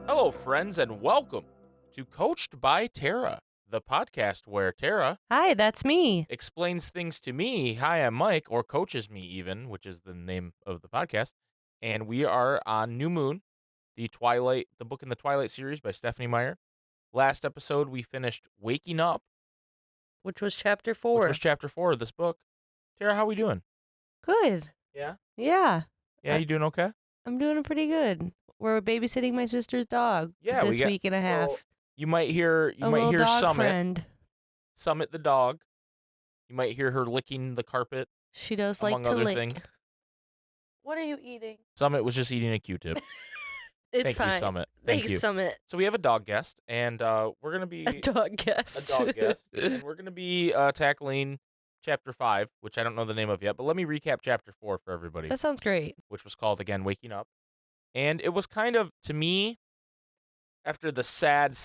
Hello, friends, and welcome to Coached by Tara, the podcast where Tara Hi, that's me. explains things to me. Hi, I'm Mike, or coaches me even, which is the name of the podcast. And we are on New Moon, the book in the Twilight series by Stephanie Meyer. Last episode, we finished Waking Up, Which was chapter 4. which was chapter 4 of this book. Tara, how we doing? Good. Yeah? Yeah. Yeah, you doing okay? I'm doing pretty good. We're babysitting my sister's dog this week and a half. So you might hear dog Summit. Friend. Summit the dog. You might hear her licking the carpet. She does among like to other lick. things. What are you eating? Summit was just eating a Q-tip. It's Thank fine. you, Summit. Thank Thanks, you. Summit. So we have a dog guest, and we're gonna be A dog guest. and we're gonna be tackling chapter 5, which I don't know the name of yet. But let me recap chapter 4 for everybody, That sounds great. which was called again "Waking Up," and it was kind of, to me, after the sad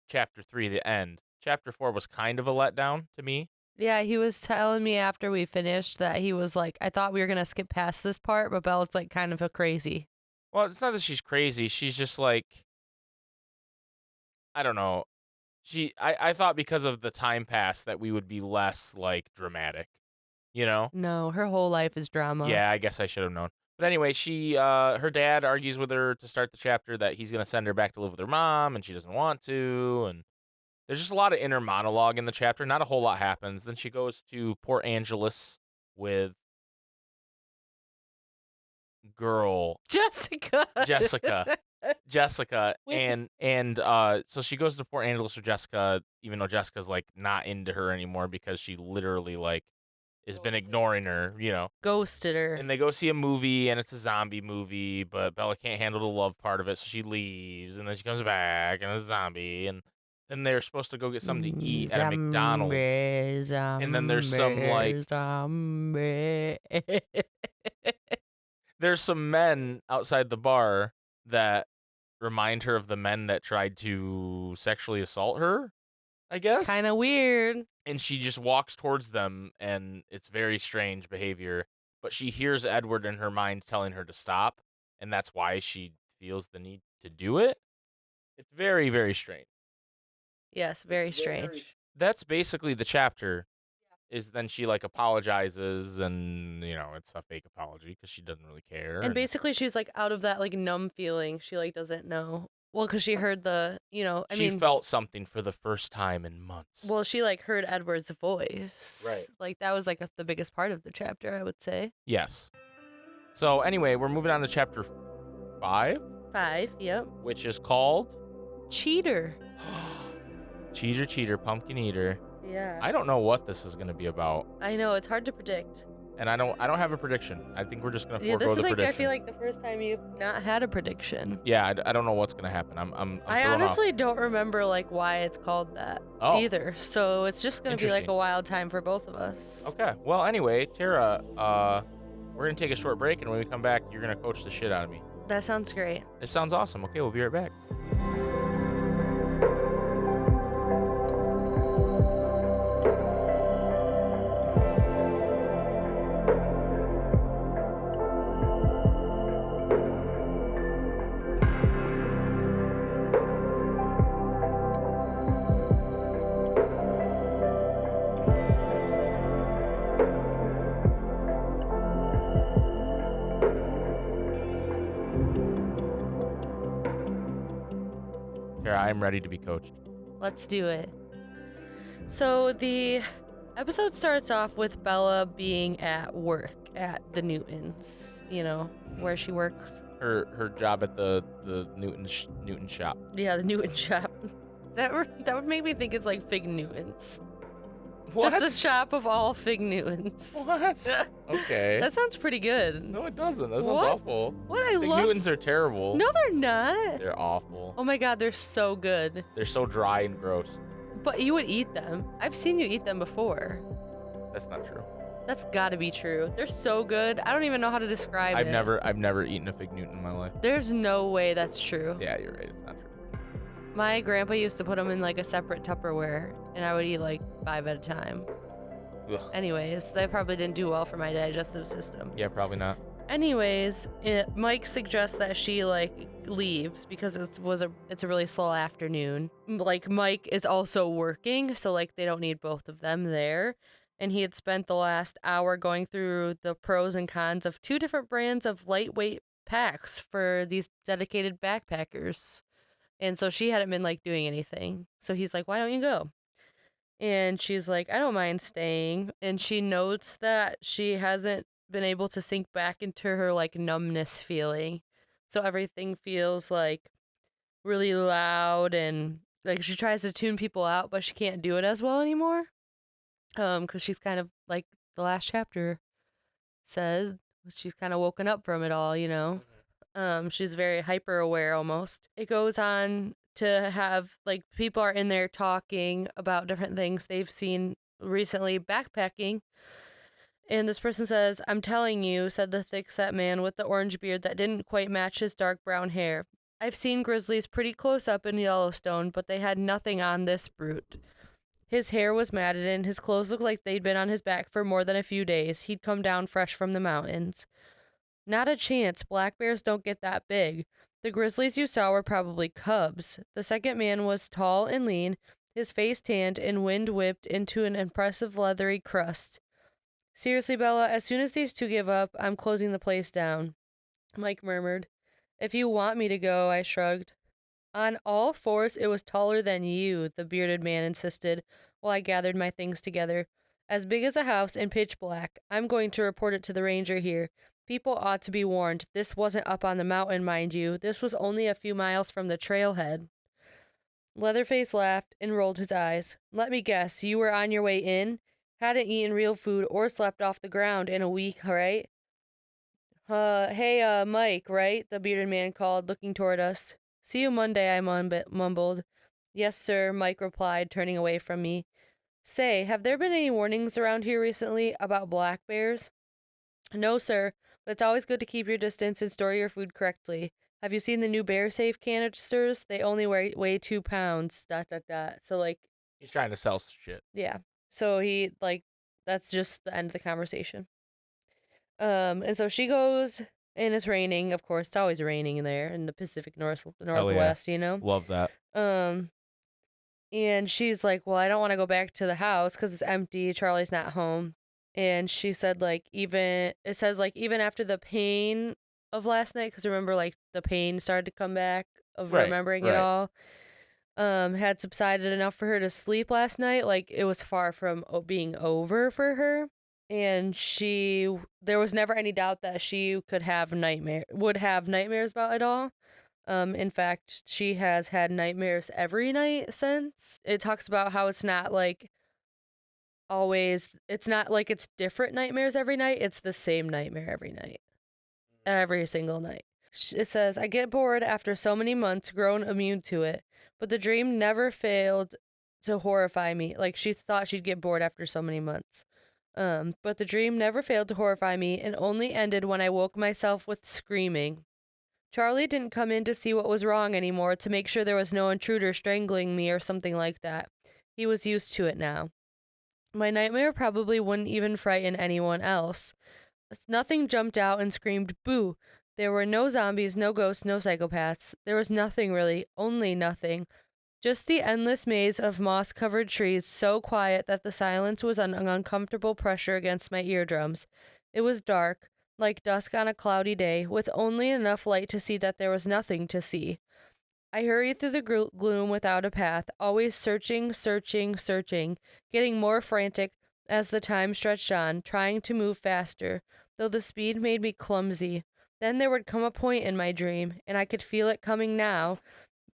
chapter 3, the end. Chapter 4 was kind of a letdown to me. Yeah, he was telling me after we finished that he was like, I thought we were going to skip past this part, but Belle's like kind of a crazy. Well, it's not that she's crazy. She's just like, I don't know. I thought because of the time pass that we would be less, like, dramatic, you know? No, her whole life is drama. Yeah, I guess I should have known. But anyway, her dad argues with her to start the chapter that he's going to send her back to live with her mom, and she doesn't want to, and there's just a lot of inner monologue in the chapter. Not a whole lot happens. Then she goes to Port Angeles with Jessica. Jessica, Wait. and so she goes to Port Angeles with Jessica, even though Jessica's like not into her anymore because she literally like has been ignoring her, you know. Ghosted her. And they go see a movie, and it's a zombie movie, but Bella can't handle the love part of it, so she leaves, and then she comes back, and it's a zombie, and then they're supposed to go get something to eat at a McDonald's. And then there's some, like, there's some men outside the bar that remind her of the men that tried to sexually assault her, I guess. Kind of weird. And she just walks towards them, and it's very strange behavior. But she hears Edward in her mind telling her to stop, and that's why she feels the need to do it. It's very, very strange. Yes, very strange. That's basically the chapter. Is then she like apologizes, and you know it's a fake apology because she doesn't really care. And basically she's like out of that like numb feeling. She like doesn't know. Well, because she heard the, she felt something for the first time in months. Well, she like heard Edward's voice. Right. Like that was like the biggest part of the chapter, I would say. Yes. So anyway, we're moving on to chapter 5. 5, yep. Which is called Cheater. Cheater, pumpkin eater. Yeah. I don't know what this is going to be about. I know, it's hard to predict. And I don't have a prediction. I think we're just going to Yeah, forego this is the like prediction. I feel like the first time you've not had a prediction. Yeah, I don't know what's going to happen. I'm I thrown honestly off. don't remember like why it's called that either. So it's just going to be like a wild time for both of us. Okay. Well, anyway, Tara, we're going to take a short break, and when we come back, you're going to coach the shit out of me. That sounds great. It sounds awesome. Okay, we'll be right back. Kara, I'm ready to be coached. Let's do it. So the episode starts off with Bella being at work at the Newtons, where she works. Her job at the Newton shop. Yeah, the Newton shop. That would make me think it's like Fig Newtons. What? Just a shop of all Fig Newtons. What? Okay. That sounds pretty good. No, it doesn't. That sounds What? awful. What I Fig love. Newtons are terrible. No, they're not. They're awful. Oh my god, they're so good. They're so dry and gross. But you would eat them. I've seen you eat them before. That's not true. That's gotta be true. They're so good. I don't even know how to describe it. I've never eaten a Fig Newton in my life. There's no way that's true. Yeah, you're right. It's not true. My grandpa used to put them in like a separate Tupperware, and I would eat like 5 at a time. Ugh. Anyways, that probably didn't do well for my digestive system. Yeah, probably not. Anyways, Mike suggests that she like leaves because it's a really slow afternoon. Like Mike is also working, so like they don't need both of them there. And he had spent the last hour going through the pros and cons of 2 different brands of lightweight packs for these dedicated backpackers. And so she hadn't been like doing anything. So he's like, "Why don't you go?" And she's like, "I don't mind staying." And she notes that she hasn't been able to sink back into her like numbness feeling. So everything feels like really loud, and like she tries to tune people out, but she can't do it as well anymore. Because she's kind of like the last chapter says, she's kind of woken up from it all, She's very hyper aware almost. It goes on to have like people are in there talking about different things they've seen recently backpacking. And this person says, "I'm telling you," said the thick-set man with the orange beard that didn't quite match his dark brown hair. "I've seen grizzlies pretty close up in Yellowstone, but they had nothing on this brute." His hair was matted and his clothes looked like they'd been on his back for more than a few days. He'd come down fresh from the mountains. "Not a chance. Black bears don't get that big. The grizzlies you saw were probably cubs." The second man was tall and lean, his face tanned and wind-whipped into an impressive leathery crust. "Seriously, Bella, as soon as these 2 give up, I'm closing the place down," Mike murmured. "If you want me to go," I shrugged. "On all fours, it was taller than you," the bearded man insisted, while I gathered my things together. "As big as a house and pitch black. I'm going to report it to the ranger here. People ought to be warned. This wasn't up on the mountain, mind you. This was only a few miles from the trailhead." Leatherface laughed and rolled his eyes. "Let me guess, you were on your way in? Hadn't eaten real food or slept off the ground in a week, right?" Hey, Mike, right?" the bearded man called, looking toward us. "See you Monday," I mumbled. "Yes, sir," Mike replied, turning away from me. "Say, have there been any warnings around here recently about black bears?" "No, sir, but it's always good to keep your distance and store your food correctly. Have you seen the new bear safe canisters? They only weigh 2 pounds, ... So, like... He's trying to sell shit. Yeah. So he, like, that's just the end of the conversation. And so she goes, and it's raining, of course. It's always raining in there in the Pacific Northwest, Love that. And she's like, "Well, I don't want to go back to the house because it's empty. Charlie's not home." And she said, like, even after the pain of last night, because remember, like, the pain started to come back of remembering it all, had subsided enough for her to sleep last night. Like, it was far from being over for her. And there was never any doubt that she would have nightmares about it all. In fact, she has had nightmares every night since. It talks about how it's not like it's different nightmares every night. It's the same nightmare every night. Every single night. It says, "I get bored after so many months, grown immune to it, but the dream never failed to horrify me." Like, she thought she'd get bored after so many months. But the dream never failed to horrify me and only ended when I woke myself with screaming. Charlie didn't come in to see what was wrong anymore, to make sure there was no intruder strangling me or something like that. He was used to it now. My nightmare probably wouldn't even frighten anyone else. Nothing jumped out and screamed, "Boo!" There were no zombies, no ghosts, no psychopaths. There was nothing really, only nothing. Just the endless maze of moss-covered trees, so quiet that the silence was an uncomfortable pressure against my eardrums. It was dark, like dusk on a cloudy day, with only enough light to see that there was nothing to see. I hurried through the gloom without a path, always searching, getting more frantic as the time stretched on, trying to move faster, though the speed made me clumsy. Then there would come a point in my dream, and I could feel it coming now,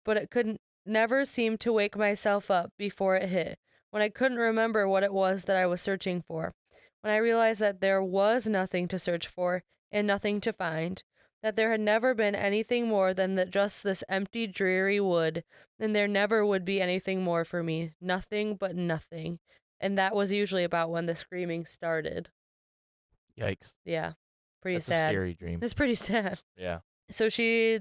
but it could never seem to wake myself up before it hit, when I couldn't remember what it was that I was searching for, when I realized that there was nothing to search for and nothing to find, that there had never been anything more than just this empty, dreary wood, and there never would be anything more for me, nothing but nothing. And that was usually about when the screaming started. Yikes. Yeah, pretty That's sad. a scary dream. It's pretty sad. Yeah. So she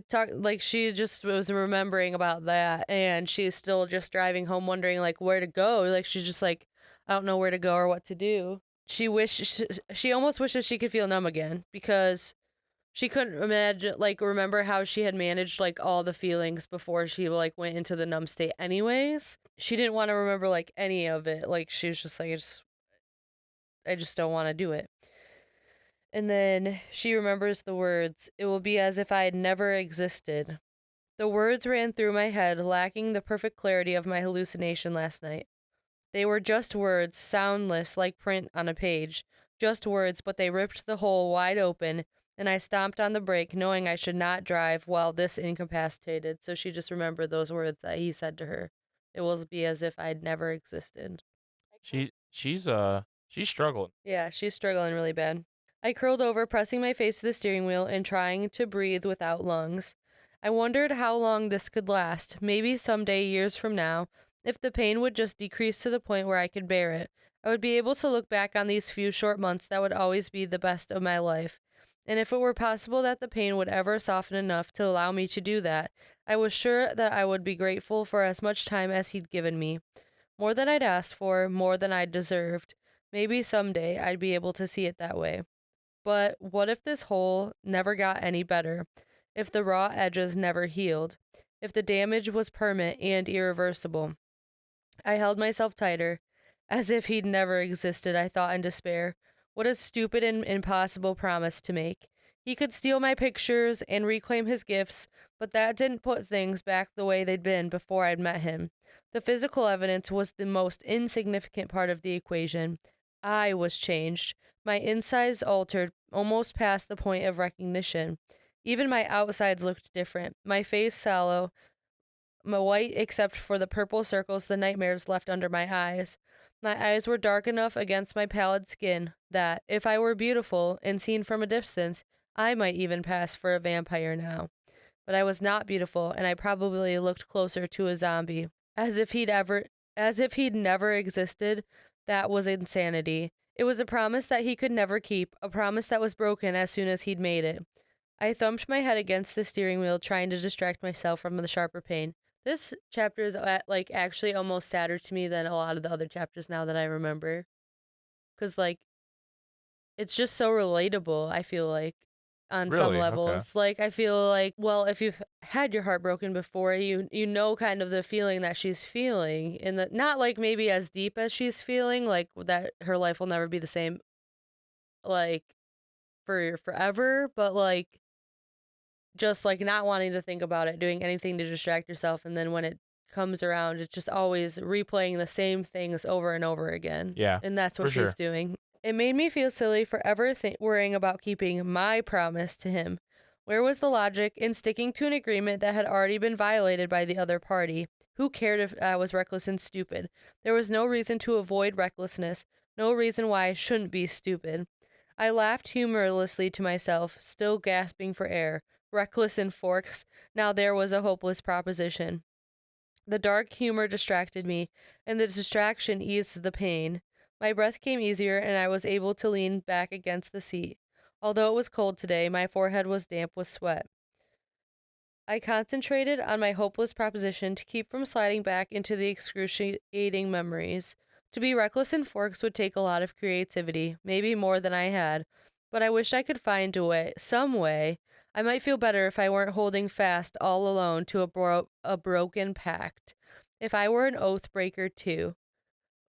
she just was remembering about that, and she's still just driving home wondering like where to go. Like she's just like, I don't know where to go or what to do. She almost wishes she could feel numb again, because she couldn't remember how she had managed like all the feelings before she like went into the numb state anyways. She didn't want to remember like any of it. Like she was just like, I just don't want to do it. And then she remembers the words, "It will be as if I had never existed." The words ran through my head, lacking the perfect clarity of my hallucination last night. They were just words, soundless like print on a page. Just words, but they ripped the hole wide open, and I stomped on the brake, knowing I should not drive while this incapacitated. So she just remembered those words that he said to her. It will be as if I'd never existed. She's struggling. Yeah, she's struggling really bad. I curled over, pressing my face to the steering wheel and trying to breathe without lungs. I wondered how long this could last, maybe someday, years from now, if the pain would just decrease to the point where I could bear it. I would be able to look back on these few short months that would always be the best of my life. And if it were possible that the pain would ever soften enough to allow me to do that, I was sure that I would be grateful for as much time as he'd given me. More than I'd asked for, more than I'd deserved. Maybe someday I'd be able to see it that way. But what if this hole never got any better? If the raw edges never healed? If the damage was permanent and irreversible? I held myself tighter, as if he'd never existed, I thought in despair. What a stupid and impossible promise to make. He could steal my pictures and reclaim his gifts, but that didn't put things back the way they'd been before I'd met him. The physical evidence was the most insignificant part of the equation. I was changed. My insides altered, almost past the point of recognition. Even my outsides looked different. My face sallow, my white except for the purple circles the nightmares left under my eyes. My eyes were dark enough against my pallid skin that, if I were beautiful and seen from a distance, I might even pass for a vampire now. But I was not beautiful, and I probably looked closer to a zombie. As if he'd never existed. That was insanity. It was a promise that he could never keep, a promise that was broken as soon as he'd made it. I thumped my head against the steering wheel, trying to distract myself from the sharper pain. This chapter is actually almost sadder to me than a lot of the other chapters now that I remember. Because it's just so relatable, I feel like, on some Really? levels. Like, I feel like, well, if you've had your heart broken before, you know kind of the feeling that she's feeling, and that not like maybe as deep as she's feeling, like that her life will never be the same, like, for forever, but like just like not wanting to think about it, doing anything to distract yourself, and then when it comes around, it's just always replaying the same things over and over again. Yeah, And that's what for she's sure. doing. It made me feel silly for ever worrying about keeping my promise to him. Where was the logic in sticking to an agreement that had already been violated by the other party? Who cared if I was reckless and stupid? There was no reason to avoid recklessness, no reason why I shouldn't be stupid. I laughed humorlessly to myself, still gasping for air. Reckless in forks, now there was a hopeless proposition. The dark humor distracted me, and the distraction eased the pain. My breath came easier, and I was able to lean back against the seat. Although it was cold today, my forehead was damp with sweat. I concentrated on my hopeless proposition to keep from sliding back into the excruciating memories. To be reckless in forks would take a lot of creativity, maybe more than I had, but I wished I could find a way, some way. I might feel better if I weren't holding fast all alone to a broken pact. If I were an oath breaker too.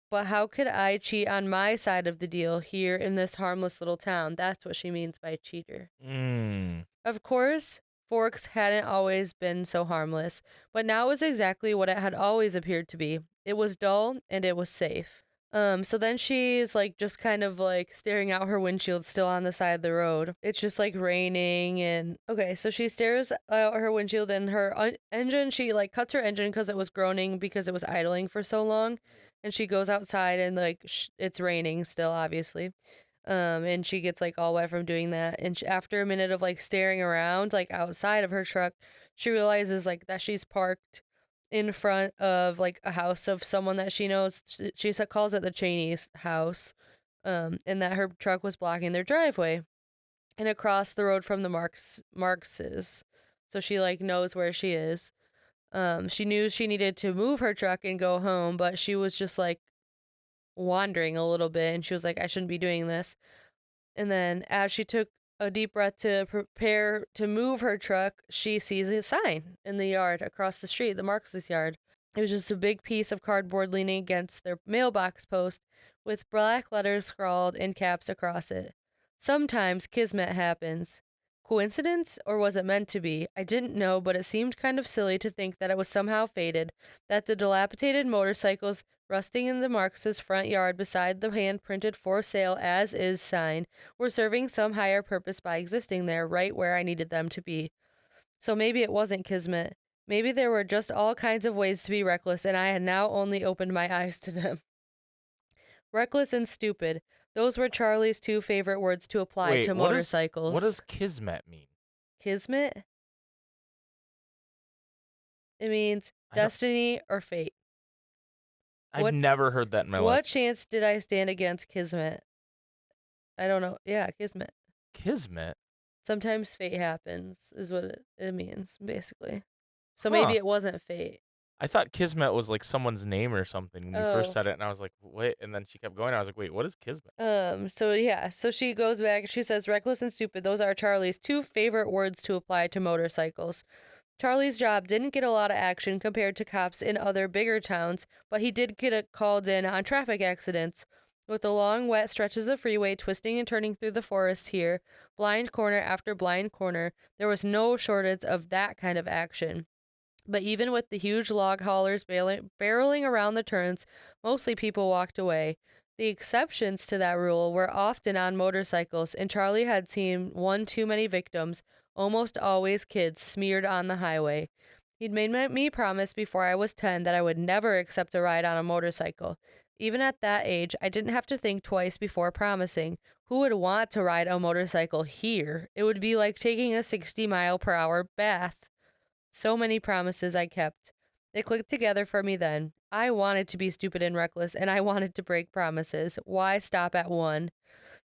But how could I cheat on my side of the deal here in this harmless little town? That's what she means by cheater. Mm. Of course, forks hadn't always been so harmless, but now it was exactly what it had always appeared to be. It was dull and it was safe. So then she's like just kind of like staring out her windshield still on the side of the road. It's just like raining and okay, so she stares out her windshield and her engine, she like cuts her engine because it was groaning because it was idling for so long. And she goes outside and like it's raining still, obviously. And she gets like all wet from doing that. And after a minute of like staring around, like outside of her truck, she realizes like that she's parked in front of like a house of someone that she knows. She calls it the Cheney's house, and that her truck was blocking their driveway and across the road from the Marx's. So she like knows where she is. She knew she needed to move her truck and go home, but she was just like wandering a little bit and she was like, I shouldn't be doing this. And then as she took a deep breath to prepare to move her truck, she sees a sign in the yard across the street, the Marx's yard. It was just a big piece of cardboard leaning against their mailbox post with black letters scrawled in caps across it. Sometimes kismet happens. Coincidence, or was it meant to be? I didn't know, but it seemed kind of silly to think that it was somehow fated, that the dilapidated motorcycles rusting in the Marx's front yard beside the hand-printed for sale as is sign were serving some higher purpose by existing there right where I needed them to be. So maybe it wasn't kismet. Maybe there were just all kinds of ways to be reckless, and I had now only opened my eyes to them. Reckless and stupid. Those were Charlie's two favorite words to apply Wait, to motorcycles. what does kismet mean? Kismet? It means destiny or fate. I've never heard that in my life. What chance did I stand against kismet? I don't know. Yeah, kismet. Kismet? Sometimes fate happens, is what it means, basically. So maybe it wasn't fate. I thought kismet was like someone's name or something when you first said it, and I was like, wait, and then she kept going, I was like, wait, what is kismet? So she goes back, she says, reckless and stupid, those are Charlie's two favorite words to apply to motorcycles. Charlie's job didn't get a lot of action compared to cops in other bigger towns, but he did get called in on traffic accidents. With the long, wet stretches of freeway twisting and turning through the forest here, blind corner after blind corner, there was no shortage of that kind of action. But even with the huge log haulers barreling around the turns, mostly people walked away. The exceptions to that rule were often on motorcycles, and Charlie had seen one too many victims, almost always kids, smeared on the highway. He'd made me promise before I was 10 that I would never accept a ride on a motorcycle. Even at that age, I didn't have to think twice before promising. Who would want to ride a motorcycle here? It would be like taking a 60-mile-per-hour bath. So many promises I kept. They clicked together for me then. I wanted to be stupid and reckless, and I wanted to break promises. Why stop at one?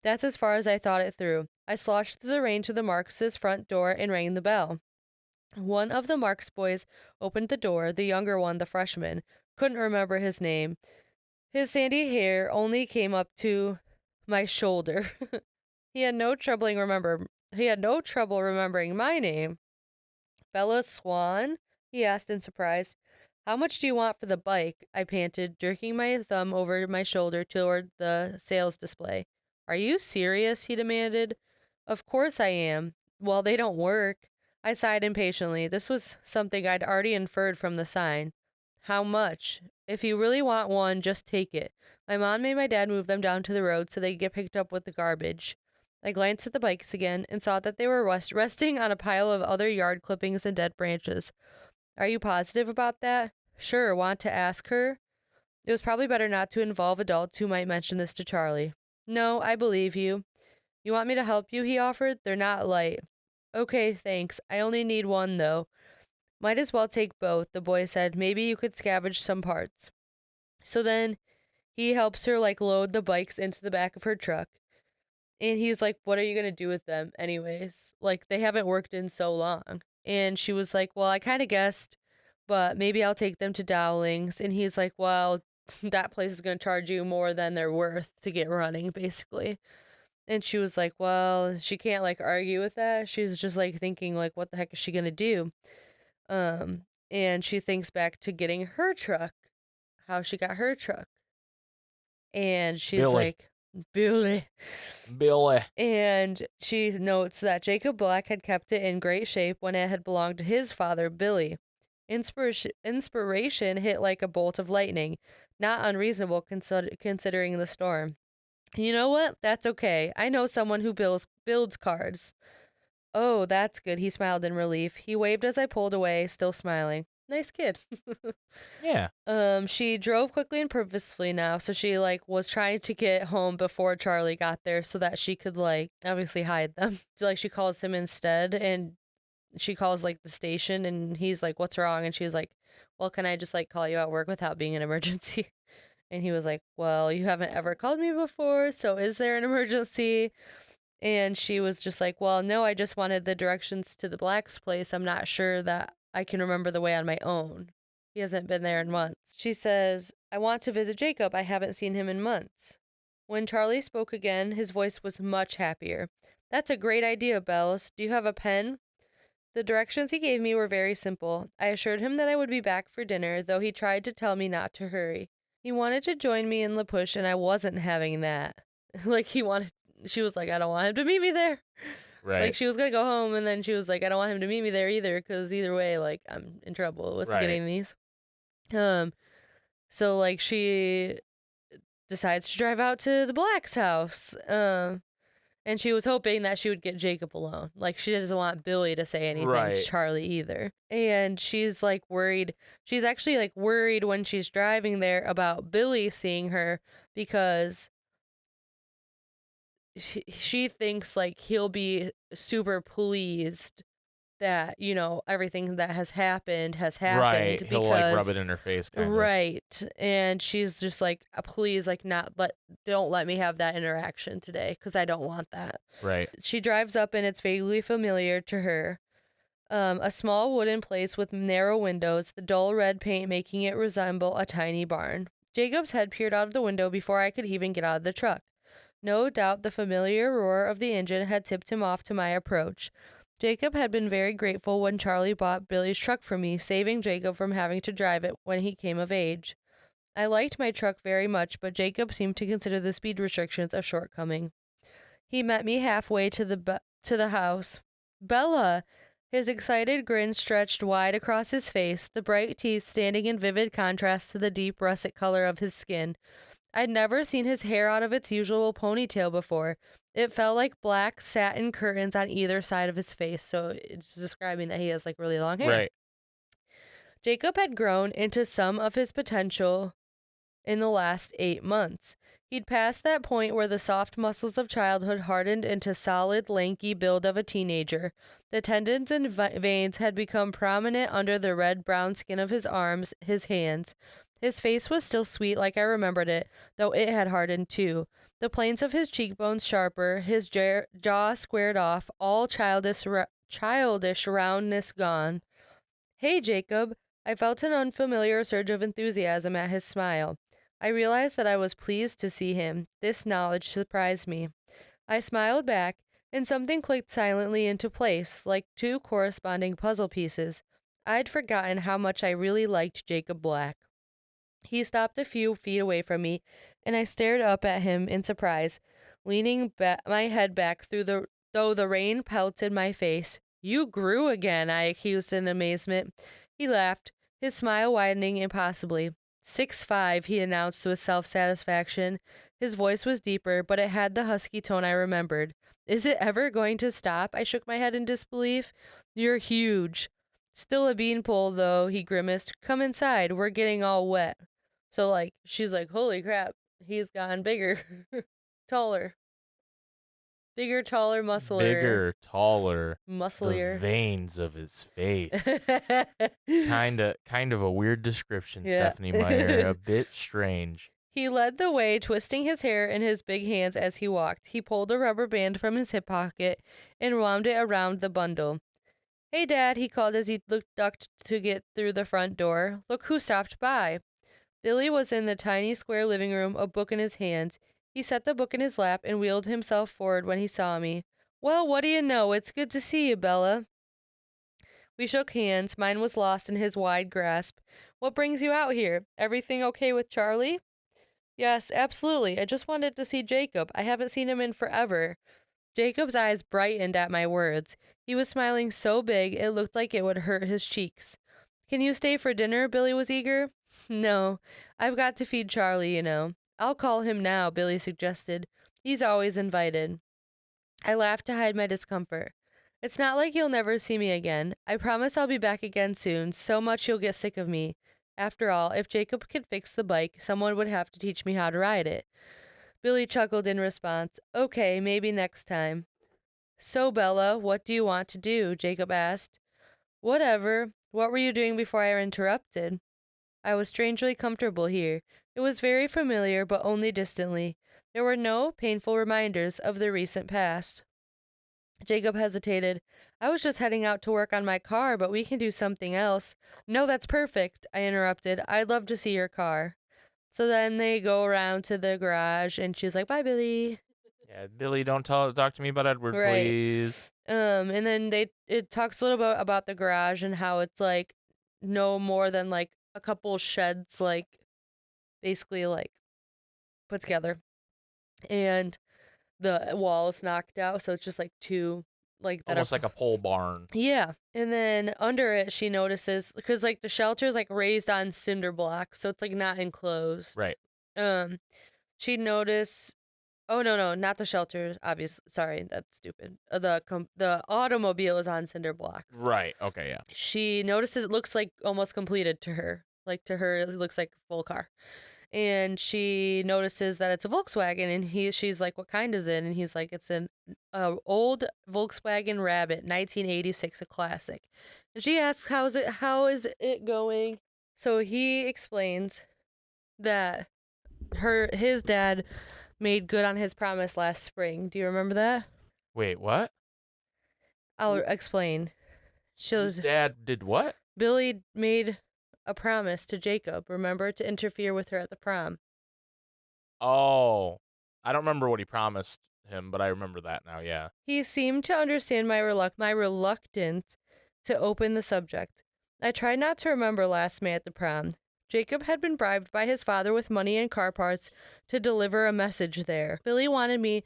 That's as far as I thought it through. I sloshed through the rain to the Marx's front door and rang the bell. One of the Marx boys opened the door, the younger one, the freshman. Couldn't remember his name. His sandy hair only came up to my shoulder. He had no trouble remembering my name. Bella Swan? He asked in surprise. How much do you want for the bike? I panted, jerking my thumb over my shoulder toward the sales display. Are you serious? He demanded. Of course I am. Well, they don't work. I sighed impatiently. This was something I'd already inferred from the sign. How much? If you really want one, just take it. My mom made my dad move them down to the road so they'd get picked up with the garbage. I glanced at the bikes again and saw that they were resting on a pile of other yard clippings and dead branches. Are you positive about that? Sure, want to ask her? It was probably better not to involve adults who might mention this to Charlie. No, I believe you. You want me to help you? He offered. They're not light. Okay, thanks. I only need one, though. Might as well take both, the boy said. Maybe you could scavenge some parts. So then he helps her load the bikes into the back of her truck. And he's like, what are you going to do with them anyways? They haven't worked in so long. And she was like, well, I kind of guessed, but maybe I'll take them to Dowling's. And he's like, well, that place is going to charge you more than they're worth to get running, basically. And she was like, well, she can't argue with that. She's just thinking what the heck is she going to do? And she thinks back to getting her truck, how she got her truck. And she's Billy. like, Billy. Billy. And she notes that Jacob Black had kept it in great shape when it had belonged to his father, Billy. Inspiration hit like a bolt of lightning, not unreasonable considering the storm. You know what? That's okay. I know someone who builds cards. Oh, that's good. He smiled in relief. He waved as I pulled away, still smiling. Nice kid. Yeah. She drove quickly and purposefully now, so she was trying to get home before Charlie got there so that she could obviously hide them. So she calls him instead, and she calls the station, and he's like, "What's wrong?" And she's like, "Well, can I just call you at work without being an emergency?" And he was like, "Well, you haven't ever called me before, so is there an emergency?" And she was just like, "Well, no, I just wanted the directions to the Black's place. I'm not sure that I can remember the way on my own. He hasn't been there in months." She says, "I want to visit Jacob. I haven't seen him in months." When Charlie spoke again, his voice was much happier. "That's a great idea, Bells. Do you have a pen?" The directions he gave me were very simple. I assured him that I would be back for dinner, though he tried to tell me not to hurry. He wanted to join me in La Push, and I wasn't having that. She was like, "I don't want him to meet me there." Right. She was gonna go home, and then she was like, "I don't want him to meet me there either, because either way, I'm in trouble with Right. getting these." So she decides to drive out to the Black's house. And she was hoping that she would get Jacob alone. She doesn't want Billy to say anything Right. to Charlie either. And she's worried. She's actually worried when she's driving there about Billy seeing her, because she thinks he'll be super pleased that everything that has happened Right. He'll rub because it in her face, kind of. right. And she's just like, please, don't let me have that interaction today, because I don't want that." Right. She drives up, and it's vaguely familiar to her. A small wooden place with narrow windows, the dull red paint making it resemble a tiny barn. Jacob's head peered out of the window before I could even get out of the truck. No doubt the familiar roar of the engine had tipped him off to my approach. Jacob had been very grateful when Charlie bought Billy's truck for me, saving Jacob from having to drive it when he came of age. I liked my truck very much, but Jacob seemed to consider the speed restrictions a shortcoming. He met me halfway to the house. "Bella!" His excited grin stretched wide across his face, the bright teeth standing in vivid contrast to the deep russet color of his skin. I'd never seen his hair out of its usual ponytail before. It felt like black satin curtains on either side of his face, so it's describing that he has really long hair. Right. Jacob had grown into some of his potential in the last 8 months. He'd passed that point where the soft muscles of childhood hardened into solid, lanky build of a teenager. The tendons and veins had become prominent under the red-brown skin of his arms, his hands. His face was still sweet like I remembered it, though it had hardened too. The planes of his cheekbones sharper, his jaw squared off, all childish roundness gone. "Hey, Jacob." I felt an unfamiliar surge of enthusiasm at his smile. I realized that I was pleased to see him. This knowledge surprised me. I smiled back, and something clicked silently into place, like two corresponding puzzle pieces. I'd forgotten how much I really liked Jacob Black. He stopped a few feet away from me, and I stared up at him in surprise, leaning my head back though the rain pelted my face. "You grew again," I accused in amazement. He laughed, his smile widening impossibly. 6'5", he announced with self-satisfaction. His voice was deeper, but it had the husky tone I remembered. "Is it ever going to stop?" I shook my head in disbelief. "You're huge." "Still a beanpole, though," he grimaced. "Come inside, we're getting all wet." So, she's like, holy crap, he's gotten bigger. Taller. Bigger, taller, musclier. Bigger, taller. Musclier. The veins of his face. kind of a weird description, Yeah. Stephanie Meyer. A bit strange. He led the way, twisting his hair in his big hands as he walked. He pulled a rubber band from his hip pocket and wound it around the bundle. "Hey, Dad," he called as he ducked to get through the front door. "Look who stopped by." Billy was in the tiny square living room, a book in his hands. He set the book in his lap and wheeled himself forward when he saw me. "Well, what do you know? It's good to see you, Bella." We shook hands. Mine was lost in his wide grasp. "What brings you out here? Everything okay with Charlie?" Yes, absolutely. I just wanted to see Jacob. I haven't seen him in forever. Jacob's eyes brightened at my words. He was smiling so big it looked like it would hurt his cheeks. Can you stay for dinner? Billy was eager. No, I've got to feed Charlie, you know. I'll call him now, Billy suggested. He's always invited. I laughed to hide my discomfort. It's not like you'll never see me again. I promise I'll be back again soon, so much you'll get sick of me. After all, if Jacob could fix the bike, someone would have to teach me how to ride it. Billy chuckled in response. Okay, maybe next time. So, Bella, what do you want to do? Jacob asked. Whatever. What were you doing before I interrupted? I was strangely comfortable here. It was very familiar, but only distantly. There were no painful reminders of the recent past. Jacob hesitated. I was just heading out to work on my car, but we can do something else. No, that's perfect, I interrupted. I'd love to see your car. So then they go around to the garage, and she's like, bye, Billy. Yeah, Billy, don't talk to me about Edward, Right. please. And then it talks a little bit about the garage and how it's like no more than like a couple sheds, like basically like put together, and the wall is knocked out, so it's just like two like that Almost are like a pole barn. yeah. And then under it, she notices because like the shelter is like raised on cinder blocks, so it's like not enclosed. Right. She noticed. Oh no, not the shelter. Obviously, sorry, that's stupid. The automobile is on cinder blocks. Right. Okay. Yeah. She notices it looks like almost completed to her. Like to her, it looks like a full car. And she notices that it's a Volkswagen, and she's like, "What kind is it?" And he's like, "It's an old Volkswagen Rabbit, 1986, a classic." And she asks, "How is it going?" So he explains that his dad made good on his promise last spring. Do you remember that? Wait, what? I'll explain. His dad did what? Billy made a promise to Jacob, remember, to interfere with her at the prom. Oh, I don't remember what he promised him, but I remember that now. Yeah. He seemed to understand my reluctance to open the subject. I tried not to remember last May at the prom. Jacob had been bribed by his father with money and car parts to deliver a message there. Billy wanted me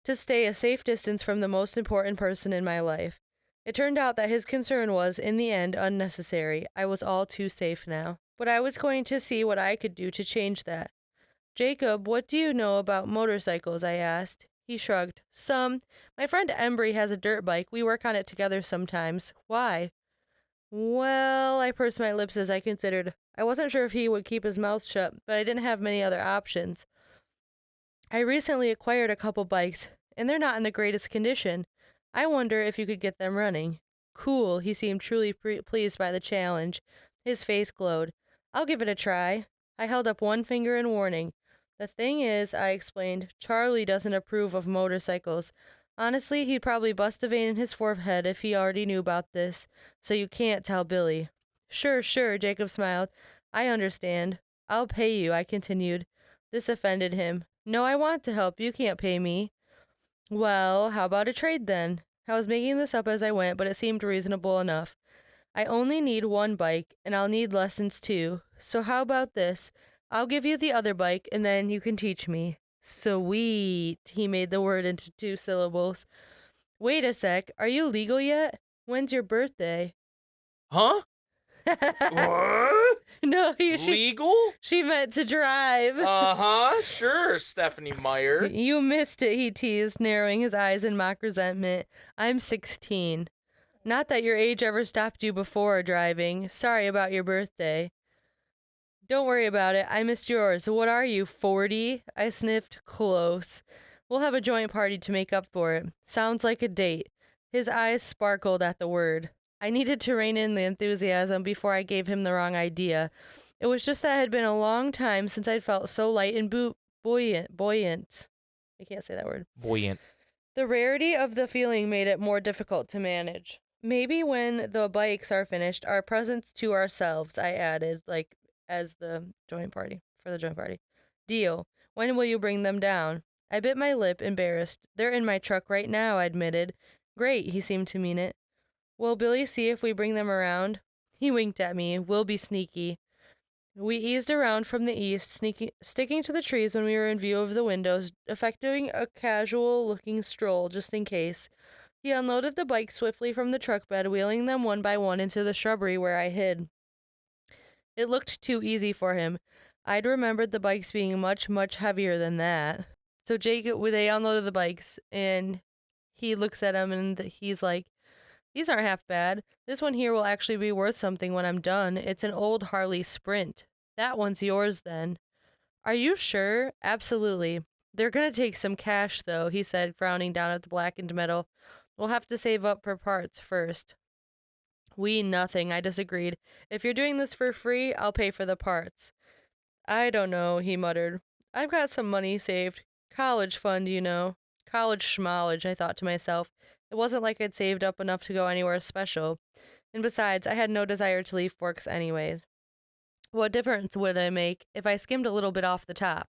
to stay a safe distance from the most important person in my life. It turned out that his concern was, in the end, unnecessary. I was all too safe now. But I was going to see what I could do to change that. Jacob, what do you know about motorcycles? I asked. He shrugged. Some. My friend Embry has a dirt bike. We work on it together sometimes. Why? Well, I pursed my lips as I considered. I wasn't sure if he would keep his mouth shut, but I didn't have many other options. I recently acquired a couple bikes, and they're not in the greatest condition. I wonder if you could get them running. Cool, he seemed truly pleased by the challenge. His face glowed. I'll give it a try. I held up one finger in warning. The thing is, I explained, Charlie doesn't approve of motorcycles. Honestly, he'd probably bust a vein in his forehead if he already knew about this, so you can't tell Billy. Sure, Jacob smiled. I understand. I'll pay you, I continued. This offended him. No, I want to help. You can't pay me. Well, how about a trade then? I was making this up as I went, but it seemed reasonable enough. I only need one bike, and I'll need lessons too. So how about this? I'll give you the other bike, and then you can teach me. Sweet. He made the word into 2 syllables. Wait a sec. Are you legal yet? When's your birthday? Huh? What? No, Legal? She meant to drive. Uh-huh. Sure, Stephanie Meyer. You missed it, he teased, narrowing his eyes in mock resentment. I'm 16. Not that your age ever stopped you before driving. Sorry about your birthday. Don't worry about it. I missed yours. What are you, 40? I sniffed. Close. We'll have a joint party to make up for it. Sounds like a date. His eyes sparkled at the word. I needed to rein in the enthusiasm before I gave him the wrong idea. It was just that it had been a long time since I'd felt so light and buoyant. I can't say that word. Buoyant. The rarity of the feeling made it more difficult to manage. Maybe when the bikes are finished, our presents to ourselves, I added, like, as the joint party, for the joint party. Deal. When will you bring them down? I bit my lip, embarrassed. They're in my truck right now, I admitted. Great, he seemed to mean it. Will Billy see if we bring them around? He winked at me. We'll be sneaky. We eased around from the east, sticking to the trees when we were in view of the windows, effecting a casual-looking stroll just in case. He unloaded the bikes swiftly from the truck bed, wheeling them one by one into the shrubbery where I hid. It looked too easy for him. I'd remembered the bikes being much, much heavier than that. So they unloaded the bikes, and he looks at them, and he's like, "These aren't half bad. This one here will actually be worth something when I'm done. It's an old Harley Sprint. That one's yours then." "Are you sure?" "Absolutely. They're gonna take some cash, though," he said, frowning down at the blackened metal. "We'll have to save up for parts first." Nothing, I disagreed. "If you're doing this for free, I'll pay for the parts." "I don't know," he muttered. "I've got some money saved. College fund, you know." College schmollage, I thought to myself. It wasn't like I'd saved up enough to go anywhere special. And besides, I had no desire to leave Forks anyways. What difference would it make if I skimmed a little bit off the top?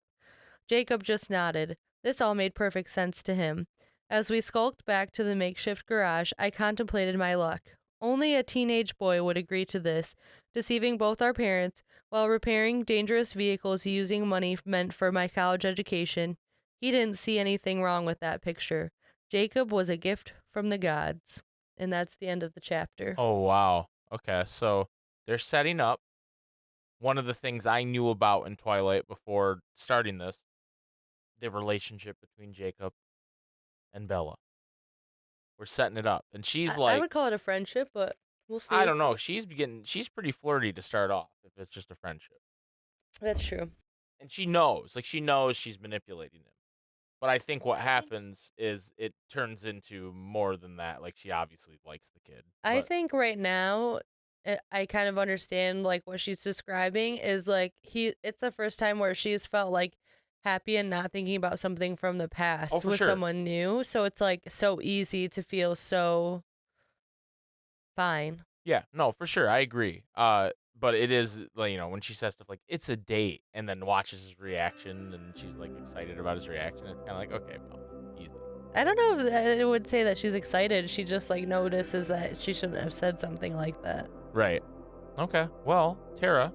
Jacob just nodded. This all made perfect sense to him. As we skulked back to the makeshift garage, I contemplated my luck. Only a teenage boy would agree to this, deceiving both our parents while repairing dangerous vehicles using money meant for my college education. He didn't see anything wrong with that picture. Jacob was a gift from the gods. And that's the end of the chapter. Oh, wow. Okay, so they're setting up one of the things I knew about in Twilight before starting this, the relationship between Jacob and Bella. We're setting it up. And she's I like, would call it a friendship, but we'll see. I don't know. She's pretty flirty to start off if it's just a friendship. That's true. And she knows she's manipulating him. But I think what happens is it turns into more than that. Like, she obviously likes the kid. I think right now, I kind of understand like what she's describing is like it's the first time where she's felt like happy and not thinking about something from the past with sure. someone new. So it's like so easy to feel so fine. Yeah, no, for sure. I agree. But it is, like, when she says stuff like, it's a date, and then watches his reaction, and she's, like, excited about his reaction, it's kind of like, okay, well, easy. I don't know if I would say that she's excited. She just like notices that she shouldn't have said something like that. Right. Okay. Well, Tara,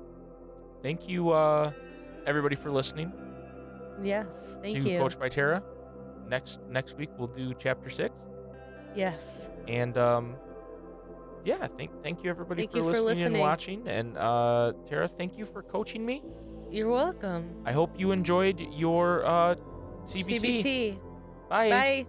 thank you, everybody, for listening. Yes, thank to you. Coach by Tara. Next week we'll do chapter 6. Yes. And yeah, thank you everybody for listening and watching. And Tara, thank you for coaching me. You're welcome. I hope you enjoyed your CBT. CBT. Bye. Bye.